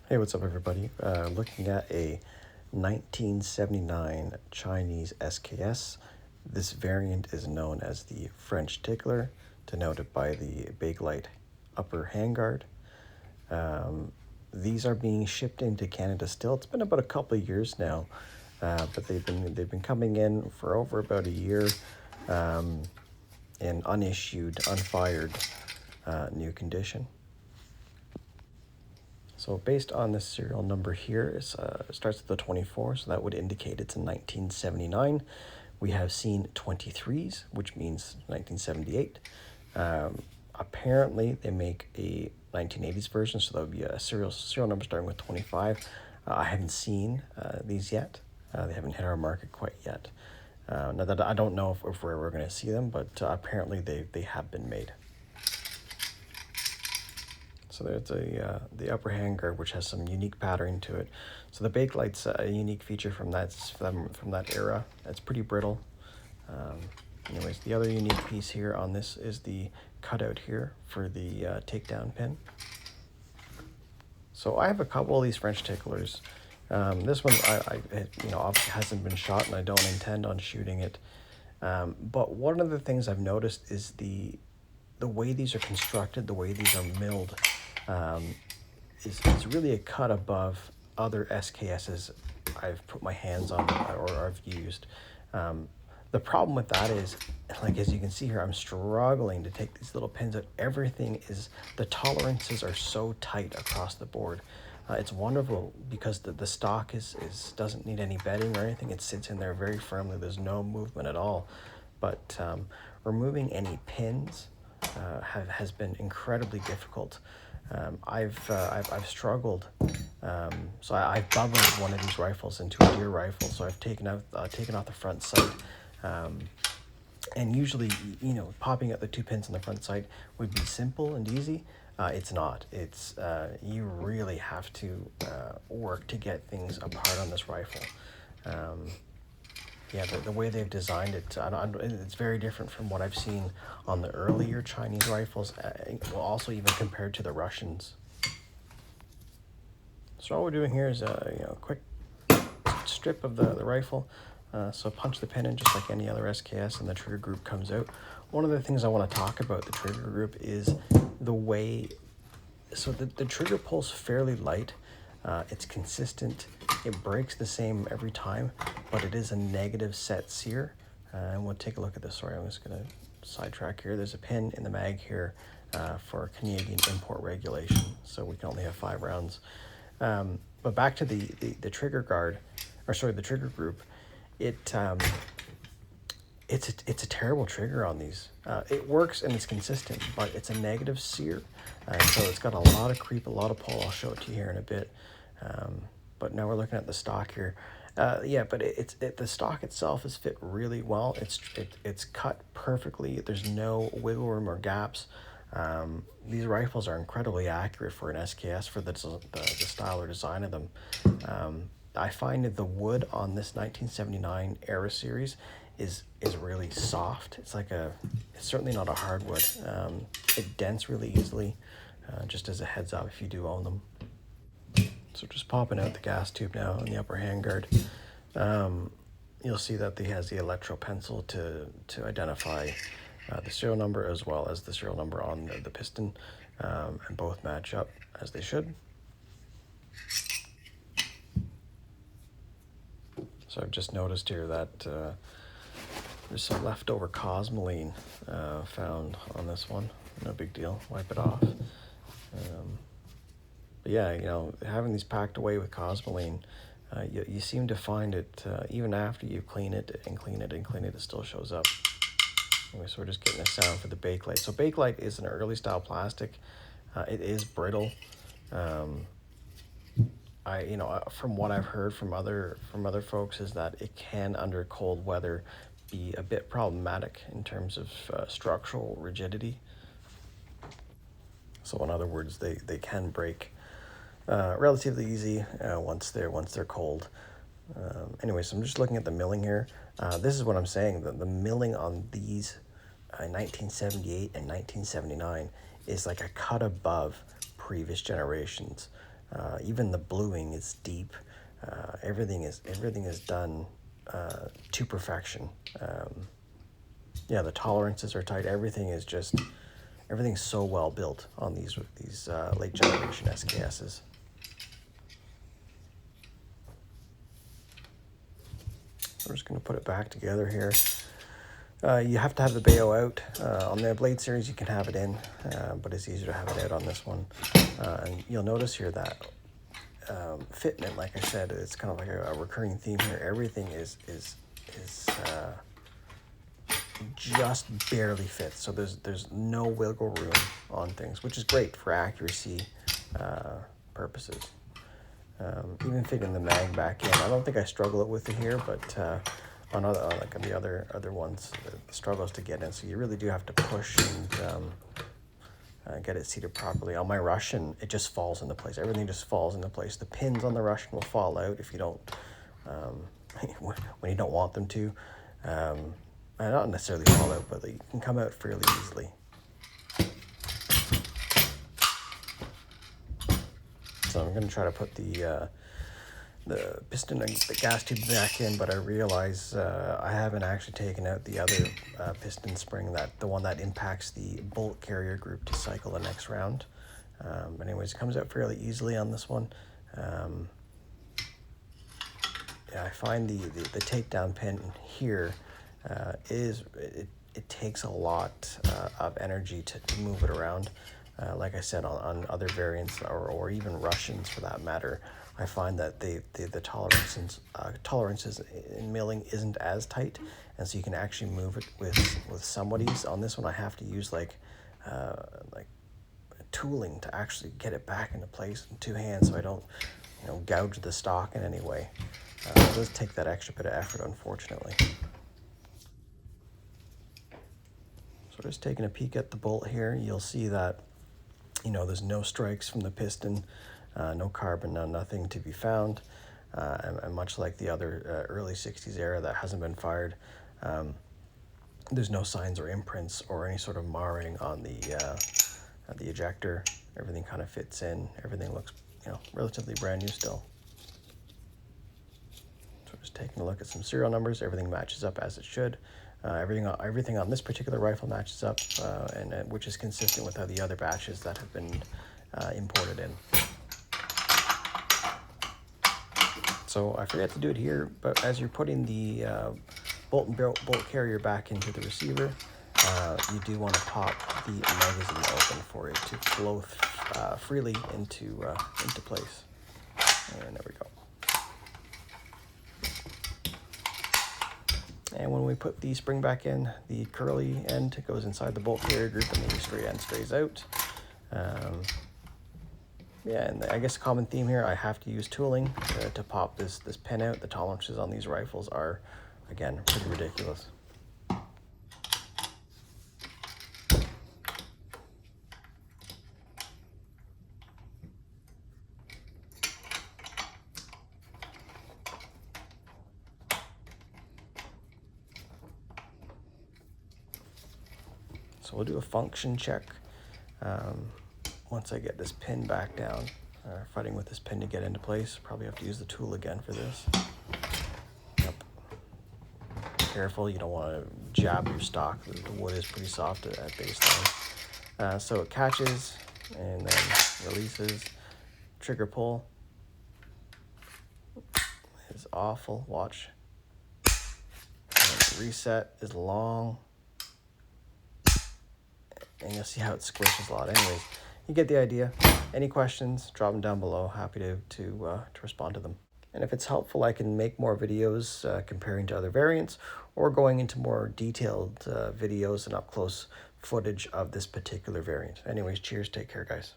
Hey, what's up, everybody? Looking at a 1979 Chinese SKS. This variant is known as the French Tickler, denoted by the Bakelite upper handguard. These are being shipped into Canada still. It's been about a couple of years now, but they've been coming in for over about a year in unissued, unfired, new condition. So based on this serial number here, it starts with the 24, so that would indicate it's in 1979. We have seen 23s, which means 1978. Apparently, they make a 1980s version, so that would be a serial number starting with 25. I haven't seen these yet. They haven't hit our market quite yet. Now that I don't know if we're going to see them, but apparently they have been made. So there's the upper handguard, which has some unique patterning to it. So the Bakelite's a unique feature from that era. It's pretty brittle. Anyways, the other unique piece here on this is the cutout here for the takedown pin. So I have a couple of these French ticklers. This one, obviously hasn't been shot, and I don't intend on shooting it. But one of the things I've noticed is the way these are constructed, the way these are milled, is really a cut above other SKSs I've put my hands on or I've used. The problem with that is, like as you can see here, I'm struggling to take these little pins out. The tolerances are so tight across the board. It's wonderful because the stock doesn't need any bedding or anything. It sits in there very firmly. There's no movement at all. But removing any pins has been incredibly difficult. I've struggled. So I've bubbled one of these rifles into a deer rifle. So I've taken off the front sight. And usually, popping out the two pins on the front sight would be simple and easy. It's not. It's you really have to work to get things apart on this rifle. The way they've designed it, it's very different from what I've seen on the earlier Chinese rifles, also even compared to the Russians. So all we're doing here is a quick strip of the rifle. So punch the pin in just like any other SKS, and the trigger group comes out. One of the things I want to talk about the trigger group is the way. So the trigger pulls fairly light. It's consistent. It breaks the same every time, but it is a negative set sear. And we'll take a look at this. Sorry, I'm just going to sidetrack here. There's a pin in the mag here for Canadian import regulation, so we can only have 5 rounds. But back to the trigger guard, the trigger group. It's a terrible trigger on these. It works and it's consistent, but it's a negative sear. So it's got a lot of creep, a lot of pull. I'll show it to you here in a bit. But now we're looking at the stock here. But the stock itself is fit really well. It's cut perfectly. There's no wiggle room or gaps. These rifles are incredibly accurate for an SKS for the style or design of them. I find that the wood on this 1979 era series is really soft. It's certainly not a hardwood. It dents really easily, just as a heads up if you do own them. So just popping out the gas tube now on the upper handguard. You'll see that he has the electro pencil to identify the serial number as well as the serial number on the piston, and both match up as they should. So I've just noticed here that there's some leftover cosmoline found on this one. No big deal, wipe it off. But yeah, having these packed away with cosmoline, you seem to find it, even after you clean it, it still shows up. Anyway, so we're just getting a sound for the Bakelite. So Bakelite is an early style plastic. It is brittle. From what I've heard from other folks is that it can, under cold weather, be a bit problematic in terms of structural rigidity. So in other words, they can break relatively easy once they're cold. Anyway, so I'm just looking at the milling here. This is what I'm saying. The milling on these 1978 and 1979 is like a cut above previous generations. Even the bluing is deep. Everything is done to perfection. Yeah, the tolerances are tight. Everything's so well built on these late generation SKSs. We're just going to put it back together here. You have to have the bayo out. On the Blade series, you can have it in, but it's easier to have it out on this one. And you'll notice here that fitment, like I said, it's kind of like a recurring theme here. Everything is just barely fits. So there's no wiggle room on things, which is great for accuracy purposes. Even fitting the mag back in, I don't think I struggle with it here, but on the other ones, the struggles to get in. So you really do have to push and get it seated properly. On my Russian, it just falls into place. Everything just falls into place. The pins on the Russian will fall out if you don't, when you don't want them to. Not necessarily fall out, but they can come out fairly easily. So I'm going to try to put the piston and the gas tube back in, but I realize I haven't actually taken out the other piston spring, the one that impacts the bolt carrier group to cycle the next round. But anyways, it comes out fairly easily on this one. Yeah, I find the takedown pin here it takes a lot of energy to move it around. Like I said, on other variants or even Russians for that matter, I find that the tolerances in milling isn't as tight, and so you can actually move it with somebody's. On this one, I have to use like tooling to actually get it back into place in two hands, so I don't gouge the stock in any way. It does take that extra bit of effort, unfortunately. So just taking a peek at the bolt here, you'll see that there's no strikes from the piston, no carbon, nothing to be found, and much like the other early 60s era that hasn't been fired, there's no signs or imprints or any sort of marring on the ejector. Everything kind of fits in. Everything looks relatively brand new still. So just taking a look at some serial numbers, everything matches up as it should. Everything on this particular rifle matches up, and which is consistent with the other batches that have been imported in. So I forgot to do it here, but as you're putting the bolt carrier back into the receiver, you do want to pop the magazine open for it to flow freely into place. And there we go. And when we put the spring back in, the curly end goes inside the bolt carrier group and the straight end strays out. Yeah, and I guess a common theme here, I have to use tooling to pop this pin out. The tolerances on these rifles are, again, pretty ridiculous. So we'll do a function check once I get this pin back down. Fighting with this pin to get into place. Probably have to use the tool again for this. Yep. Careful, you don't want to jab your stock. The wood is pretty soft at baseline. So it catches and then releases. Trigger pull. It's awful. Watch. And the reset is long. And you'll see how it squishes a lot. Anyways, you get the idea. Any questions, drop them down below. Happy to respond to them. And if it's helpful, I can make more videos comparing to other variants or going into more detailed videos and up-close footage of this particular variant. Anyways, cheers. Take care, guys.